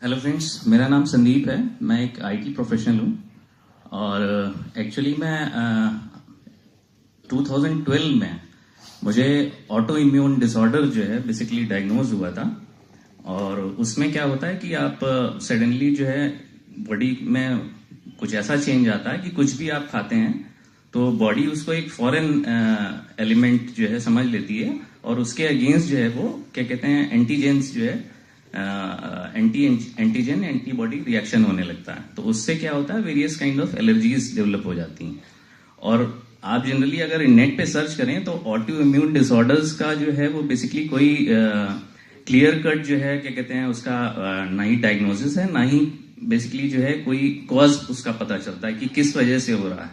Hello friends, मेरा नाम संदीप है। मैं एक आईटी प्रोफेशनल हूँ और एक्चुअली मैं 2012 में मुझे ऑटो इम्यून डिसऑर्डर जो है बेसिकली डायग्नोज हुआ था। और उसमें क्या होता है कि आप सडनली जो है बॉडी में कुछ ऐसा चेंज आता है कि कुछ भी आप खाते हैं तो बॉडी उसको एक फॉरेन एलिमेंट जो है समझ लेती है और उसके अगेंस्ट जो है वो क्या कहते हैं एंटीजेंस जो है एंटीजन एंटीबॉडी रिएक्शन होने लगता है। तो उससे क्या होता है various kind of allergies develop हो जाती हैं। और आप जनरली अगर नेट पे सर्च करें तो ऑटो इम्यून डिसऑर्डर्स का जो है वो बेसिकली कोई क्लियर कट जो है क्या कहते हैं उसका ना ही डायग्नोसिस है ना ही बेसिकली जो है कोई कॉज उसका पता चलता है कि किस वजह से हो रहा है।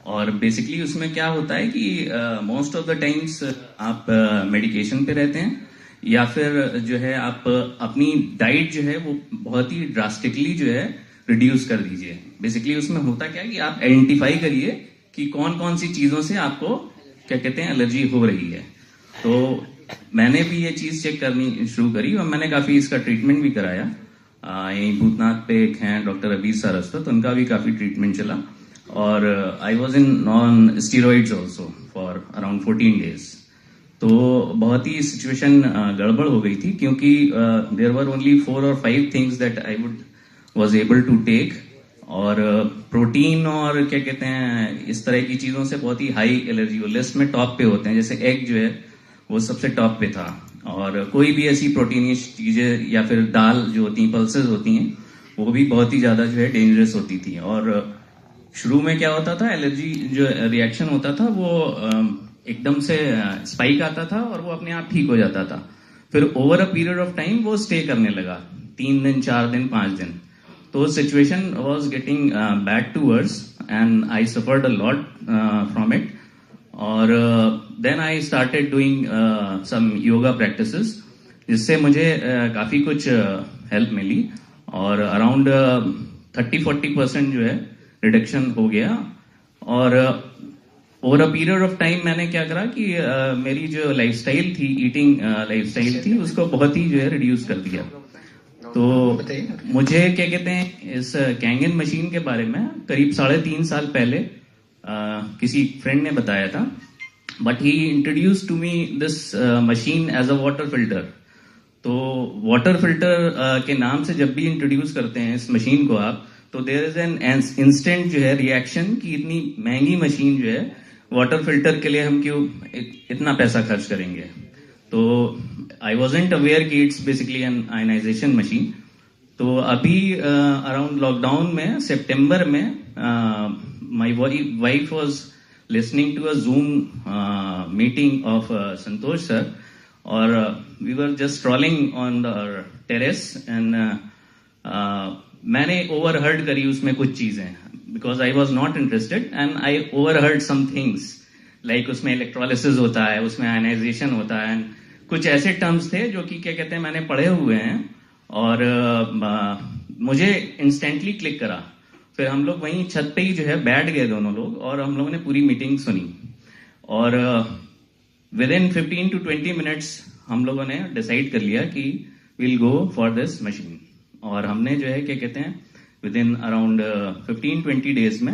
और बेसिकली उसमें क्या होता है कि मोस्ट ऑफ द टाइम्स आप मेडिकेशन पे रहते हैं या फिर जो है आप अपनी डाइट जो है वो बहुत ही ड्रास्टिकली जो है रिड्यूस कर दीजिए। बेसिकली उसमें होता क्या है कि आप आइडेंटिफाई करिए कि कौन कौन सी चीजों से आपको क्या कहते हैं एलर्जी हो रही है। तो मैंने भी ये चीज चेक करनी शुरू करी और मैंने काफी इसका ट्रीटमेंट भी कराया। यही भूतनाथ पे एक हैं डॉक्टर अबीर सारस्वत, उनका भी काफी ट्रीटमेंट चला। और I was in non steroids also for around 14 days. तो बहुत ही सिचुएशन गड़बड़ हो गई थी क्योंकि देयर वर ओनली 4 और 5 things that I would was able to take. और प्रोटीन और क्या कहते हैं इस तरह की चीजों से बहुत ही हाई एलर्जी लिस्ट में टॉप पे होते हैं। जैसे एग जो है वो सबसे टॉप पे था और कोई भी ऐसी प्रोटीनिश चीजें या फिर दाल जो होती हैं पल्सेस होती हैं वो भी बहुत ही ज्यादा जो है डेंजरस होती थी। और शुरू में क्या होता था एलर्जी जो रिएक्शन होता था वो एकदम से स्पाइक आता था और वो अपने आप ठीक हो जाता था। फिर over a period of time वो स्टे करने लगा 3 दिन 4 दिन 5 दिन। तो situation was getting bad to worse and I suffered a lot from it. और then I started doing some yoga practices जिससे मुझे काफी कुछ हेल्प मिली और अराउंड 30-40% जो है रिडक्शन हो गया। और over a period of time मैंने क्या करा कि मेरी जो लाइफस्टाइल थी ईटिंग लाइफस्टाइल थी उसको बहुत ही जो है रिड्यूस कर दिया। तो मुझे क्या कहते हैं इस कैंगन मशीन के बारे में करीब 3.5 साल पहले किसी फ्रेंड ने बताया था। But he introduce to me this machine as a water filter. तो वाटर फिल्टर के नाम से जब भी इंट्रोड्यूस करते हैं इस मशीन को आप तो देयर इज एन इंस्टेंट जो है रिएक्शन की इतनी महंगी मशीन जो है वाटर फिल्टर के लिए हम क्यों इतना पैसा खर्च करेंगे। तो आई वॉजेंट अवेयर कि it's basically an ionization machine. तो अभी अराउंड लॉकडाउन में सितंबर में my wife was listening to a zoom meeting of Santosh sir और we were just strolling on the terrace and मैंने ओवरहर्ड करी उसमें कुछ चीजें because I was not interested and I overheard some things like उसमें इलेक्ट्रोलिसिस होता है उसमें आयनाइजेशन होता है। कुछ ऐसे टर्म्स थे जो कि क्या कहते हैं मैंने पढ़े हुए हैं और मुझे इंस्टेंटली क्लिक करा। फिर हम लोग वहीं छत पे ही जो है बैठ गए दोनों लोग और हम लोगों ने पूरी मीटिंग सुनी। और विद इन 15 to 20 मिनट्स हम लोगों ने डिसाइड कर लिया कि will go for this machine. और हमने जो है क्या कहते हैं विद इन अराउंड 15-20 डेज में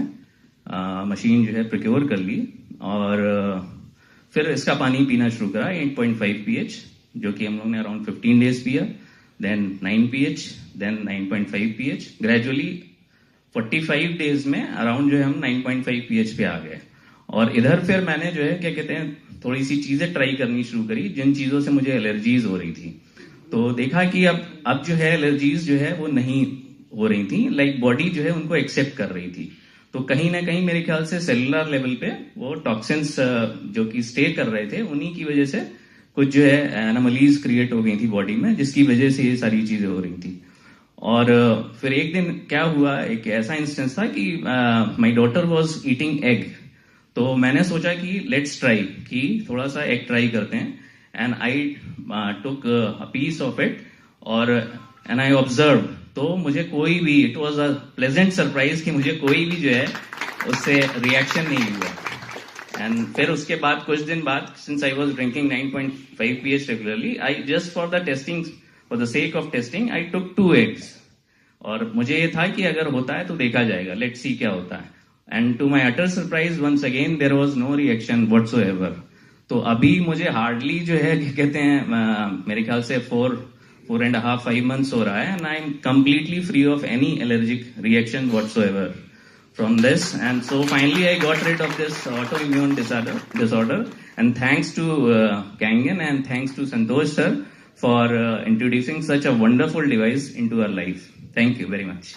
मशीन जो है प्रोक्योर कर ली। और फिर इसका पानी पीना शुरू करा 8.5 pH जो कि हम लोग ने अराउंड 15 डेज पिया। Then 9 pH then 9.5 pH gradually 45 days में अराउंड जो है हम 9.5 pH पे आ गए। और इधर फिर मैंने जो है क्या कहते हैं थोड़ी सी चीजें ट्राई करनी शुरू करी जिन चीजों से मुझे एलर्जीज हो रही थी। तो देखा कि अब जो है एलर्जीज जो है वो नहीं हो रही थी लाइक बॉडी जो है उनको एक्सेप्ट कर रही थी। तो कहीं ना कहीं मेरे ख्याल से सेलुलर लेवल पे वो टॉक्सिन्स जो कि स्टे कर रहे थे उन्हीं की वजह से कुछ जो है एनोमलीज क्रिएट हो गई थी बॉडी में जिसकी वजह से ये सारी चीजें हो रही थी। और फिर एक दिन क्या हुआ एक ऐसा इंस्टेंस था कि my daughter was eating egg. तो मैंने सोचा कि लेट्स ट्राई कि थोड़ा सा एग ट्राई करते हैं and I took a piece of it और एंड आई ऑब्जर्व। तो मुझे कोई भी it was a pleasant surprise कि मुझे कोई भी जो है उससे रिएक्शन नहीं हुआ। एंड फिर उसके बाद कुछ दिन बाद since I was drinking 9.5 pH regularly I just for the testing for the sake of testing, I took 2 eggs. और मुझे ये था कि अगर होता है तो देखा जाएगा, लेट्स सी क्या होता है. And to my utter surprise once again there was no reaction whatsoever. तो अभी मुझे हार्डली जो है क्या कहते हैं, मेरे ख्याल से 4.5 5 months हो रहा है, and I'm completely free of any allergic reaction whatsoever from this. And so finally I got rid of this autoimmune disorder. And thanks to Kangen and thanks to Santosh sir for introducing such a wonderful device into our life. Thank you very much.